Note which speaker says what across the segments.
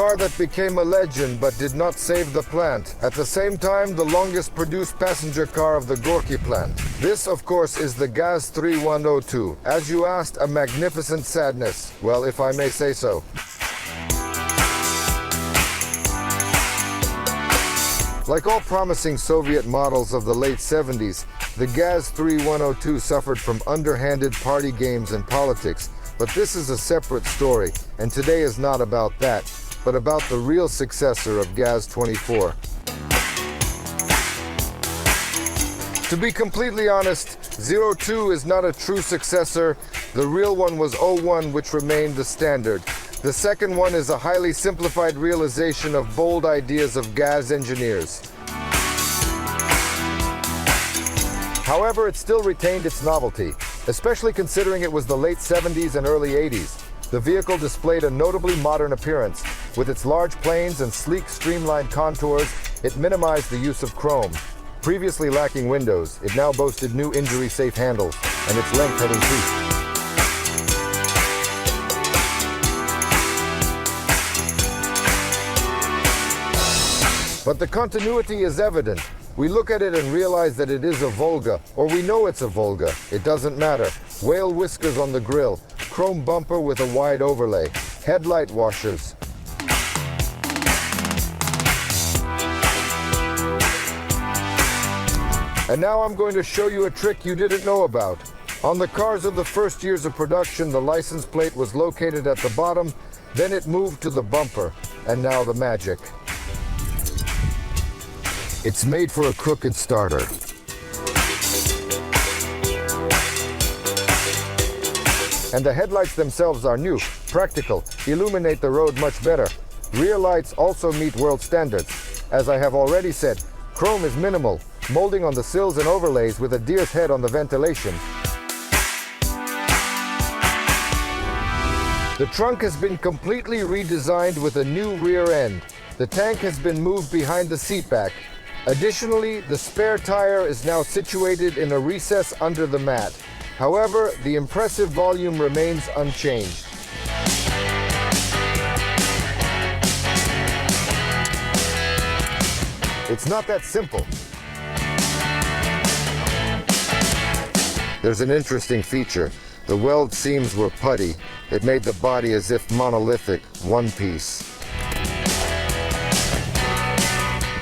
Speaker 1: car that became a legend but did not save the plant. At the same time, the longest produced passenger car of the Gorky plant. This, of course, is the GAZ 3102. As you asked, a magnificent sadness. Well, if I may say so. Like all promising Soviet models of the late 70s, the GAZ 3102 suffered from underhanded party games and politics. But this is a separate story, and today is not about that, but about the real successor of GAZ 24. To be completely honest, 02 is not a true successor. The real one was 01, which remained the standard. The second one is a highly simplified realization of bold ideas of GAZ engineers. However, it still retained its novelty, especially considering it was the late 70s and early 80s. The vehicle displayed a notably modern appearance. With its large planes and sleek, streamlined contours, it minimized the use of chrome. Previously lacking windows, it now boasted new injury-safe handles, and its length had increased. But the continuity is evident. We look at it and realize that it is a Volga, or we know it's a Volga. It doesn't matter. Whale whiskers on the grille, chrome bumper with a wide overlay, headlight washers. And now I'm going to show you a trick you didn't know about. On the cars of the first years of production, the license plate was located at the bottom, then it moved to the bumper, and now the magic. It's made for a crooked starter. And the headlights themselves are new, practical, illuminate the road much better. Rear lights also meet world standards. As I have already said, chrome is minimal, molding on the sills and overlays with a deer's head on the ventilation. The trunk has been completely redesigned with a new rear end. The tank has been moved behind the seat back. Additionally, the spare tire is now situated in a recess under the mat. However, the impressive volume remains unchanged. It's not that simple. There's an interesting feature. The weld seams were putty. It made the body as if monolithic, one piece.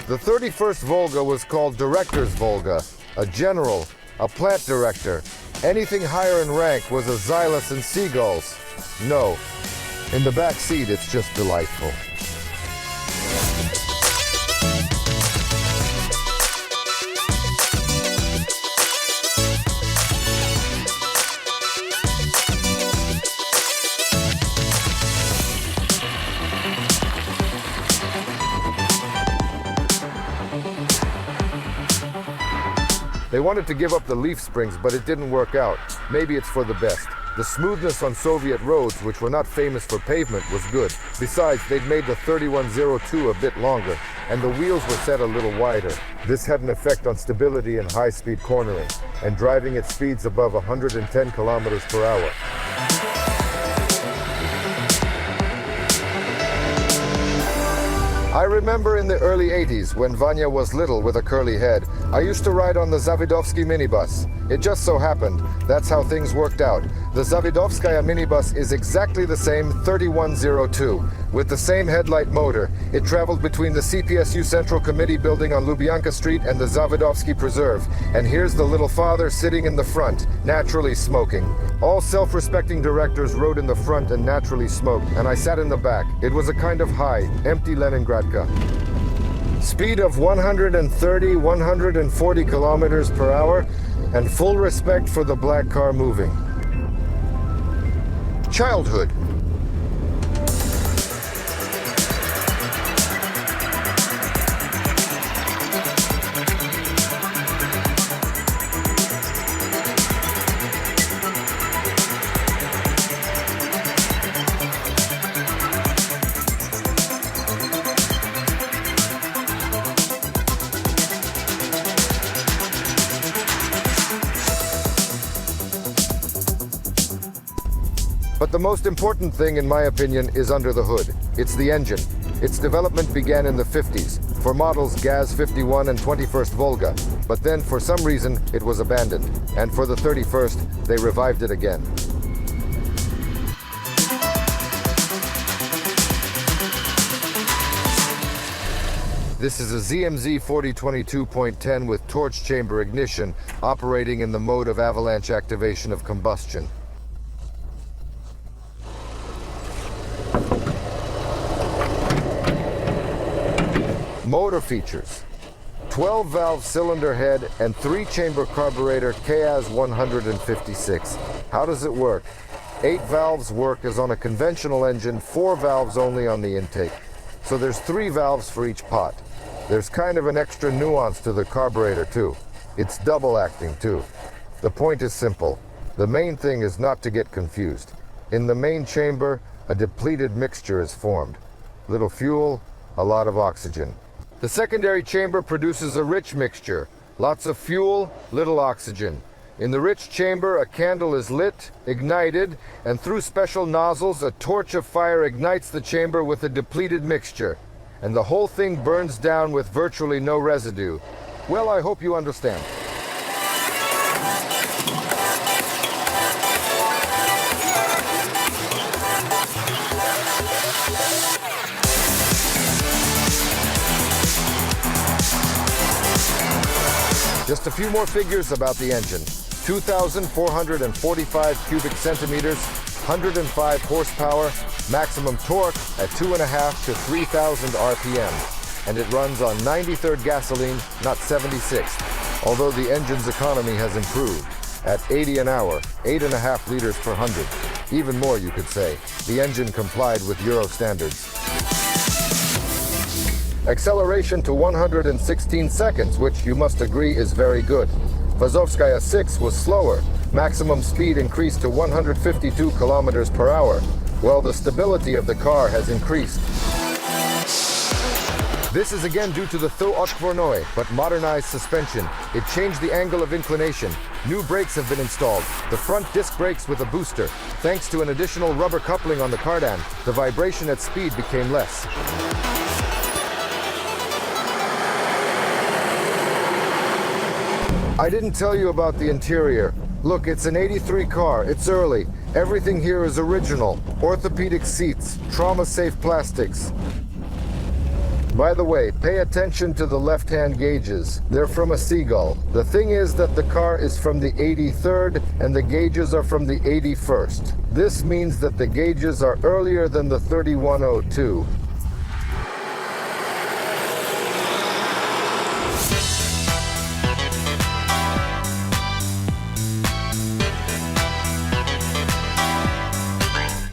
Speaker 1: The 31st Volga was called Director's Volga, a general, a plant director. Anything higher in rank was a Xylus and seagulls. No, in the back seat it's just delightful. They wanted to give up the leaf springs, but it didn't work out. Maybe it's for the best. The smoothness on Soviet roads, which were not famous for pavement, was good. Besides, they'd made the 3102 a bit longer, and the wheels were set a little wider. This had an effect on stability in high-speed cornering, and driving at speeds above 110 kilometers per hour. I remember in the early 80s, when Vanya was little with a curly head, I used to ride on the Zavidovsky minibus. It just so happened, that's how things worked out. The Zavidovskaya minibus is exactly the same 3102, with the same headlight motor. It traveled between the CPSU Central Committee building on Lubyanka Street and the Zavidovsky Preserve. And here's the little father sitting in the front, naturally smoking. All self-respecting directors rode in the front and naturally smoked, and I sat in the back. It was a kind of high, empty Leningradka. Speed of 130, 140 kilometers per hour, and full respect for the black car moving. Childhood. But the most important thing, in my opinion, is under the hood. It's the engine. Its development began in the 50s for models GAZ 51 and 21st Volga, but then for some reason it was abandoned, and for the 31st they revived it again. This is a ZMZ 4022.10 with torch chamber ignition, operating in the mode of avalanche activation of combustion. Motor features: 12-valve cylinder head and 3-chamber carburetor CAZ 156. How does it work? 8 valves work as on a conventional engine, 4 valves only on the intake. So there's 3 valves for each pot. There's kind of an extra nuance to the carburetor too. It's double acting too. The point is simple. The main thing is not to get confused. In the main chamber, a depleted mixture is formed. Little fuel, a lot of oxygen. The secondary chamber produces a rich mixture. Lots of fuel, little oxygen. In the rich chamber, a candle is lit, ignited, and through special nozzles, a torch of fire ignites the chamber with a depleted mixture. And the whole thing burns down with virtually no residue. Well, I hope you understand. Just a few more figures about the engine. 2,445 cubic centimeters, 105 horsepower, maximum torque at 2.5 to 3,000 RPM. And it runs on 93rd gasoline, not 76th. Although the engine's economy has improved. At 80 an hour, 8.5 liters per 100. Even more, you could say. The engine complied with Euro standards. Acceleration to 116 seconds, which you must agree is very good. Vazovskaya 6 was slower. Maximum speed increased to 152 kilometers per hour. Well, the stability of the car has increased. This is again due to the Tho-Otvornoy, but modernized suspension. It changed the angle of inclination. New brakes have been installed. The front disc brakes with a booster. Thanks to an additional rubber coupling on the cardan, the vibration at speed became less. I didn't tell you about the interior. Look, it's an 83 car. It's early. Everything here is original. Orthopedic seats, trauma-safe plastics. By the way, pay attention to the left-hand gauges. They're from a seagull. The thing is that the car is from the 83rd and the gauges are from the 81st. This means that the gauges are earlier than the 3102.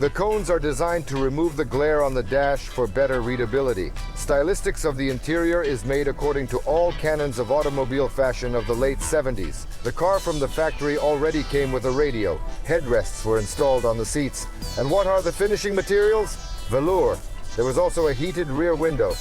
Speaker 1: The cones are designed to remove the glare on the dash for better readability. Stylistics of the interior is made according to all canons of automobile fashion of the late 70s. The car from the factory already came with a radio. Headrests were installed on the seats. And what are the finishing materials? Velour. There was also a heated rear window.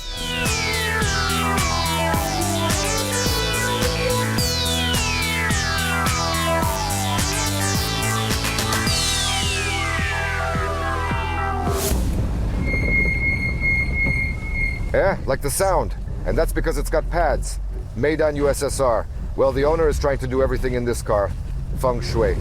Speaker 1: Yeah, like the sound. And that's because it's got pads. Made on USSR. Well, the owner is trying to do everything in this car. Feng shui.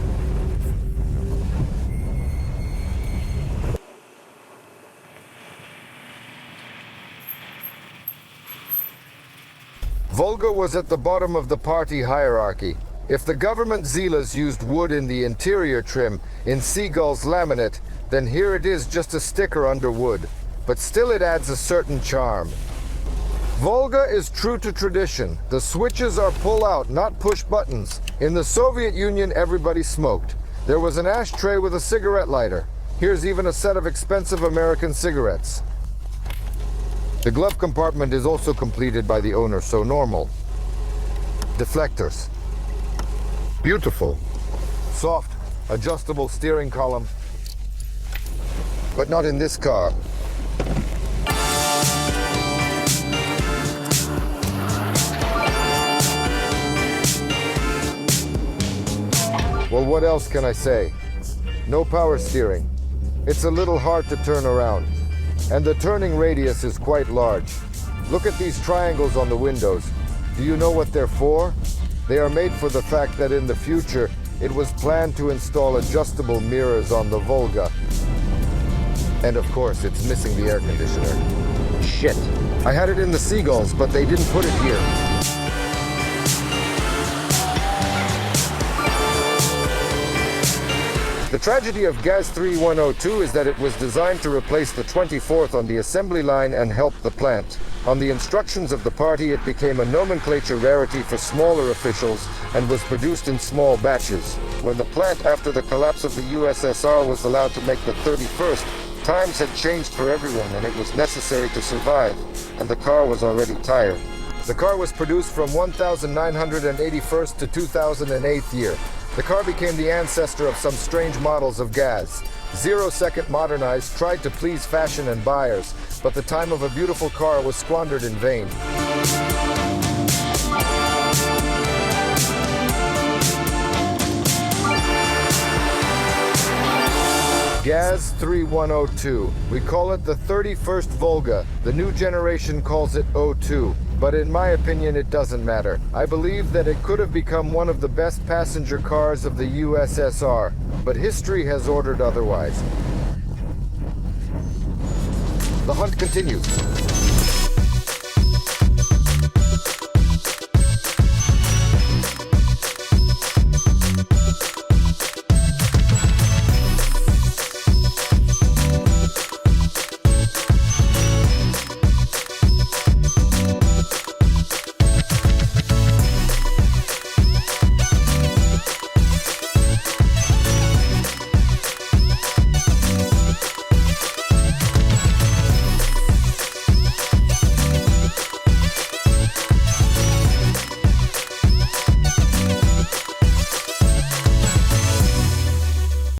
Speaker 1: Volga was at the bottom of the party hierarchy. If the government Zilas used wood in the interior trim, in Seagull's laminate, then here it is just a sticker under wood. But still it adds a certain charm. Volga is true to tradition. The switches are pull-out, not push buttons. In the Soviet Union, everybody smoked. There was an ashtray with a cigarette lighter. Here's even a set of expensive American cigarettes. The glove compartment is also completed by the owner, so normal. Deflectors. Beautiful. Soft, adjustable steering column. But not in this car. Well, what else can I say? No power steering. It's a little hard to turn around. And the turning radius is quite large. Look at these triangles on the windows. Do you know what they're for? They are made for the fact that in the future, it was planned to install adjustable mirrors on the Volga. And of course, it's missing the air conditioner. Shit. I had it in the Seagulls, but they didn't put it here. The tragedy of GAZ 3102 is that it was designed to replace the 24th on the assembly line and help the plant. On the instructions of the party, it became a nomenclature rarity for smaller officials and was produced in small batches. When the plant, after the collapse of the USSR, was allowed to make the 31st, times had changed for everyone and it was necessary to survive, and the car was already tired. The car was produced from 1981st to 2008 year. The car became the ancestor of some strange models of GAZ. 0-second modernized, tried to please fashion and buyers, but the time of a beautiful car was squandered in vain. GAZ 3102. We call it the 31st Volga. The new generation calls it 02. But in my opinion, it doesn't matter. I believe that it could have become one of the best passenger cars of the USSR, but history has ordered otherwise. The hunt continues.